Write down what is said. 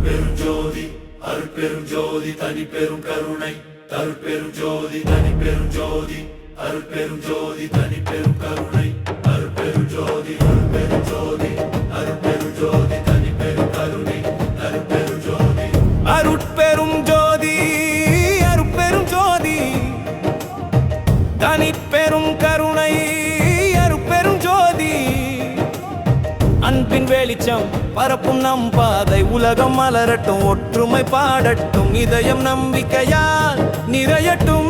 அருட்பெருஞ்சோதி அருட்பெருஞ்சோதி தனிப்பெரும் கருணை அருட்பெருஞ்சோதி தனிப்பெருஞ்சோதி அருட்பெருஞ்சோதி தனிப்பெரும் கருணை அருட்பெருஞ்சோதி அருட்பெருஞ்சோதி அருட்பெருஞ்சோதி தனிப்பெரும் கருணை அருட்பெருஞ்சோதி அருட்பெரும் ஜோதி அருட்பெரும் ஜோதி தனிப்பெரும் கருணை அருட்பெரும் ஜோதி அன்பின் வெளிச்சம் பரப்பும் நம் பாதை உலகம் மலரட்டும் ஒற்றுமை பாடட்டும் இதயம் நம்பிக்கையால் நிறையட்டும்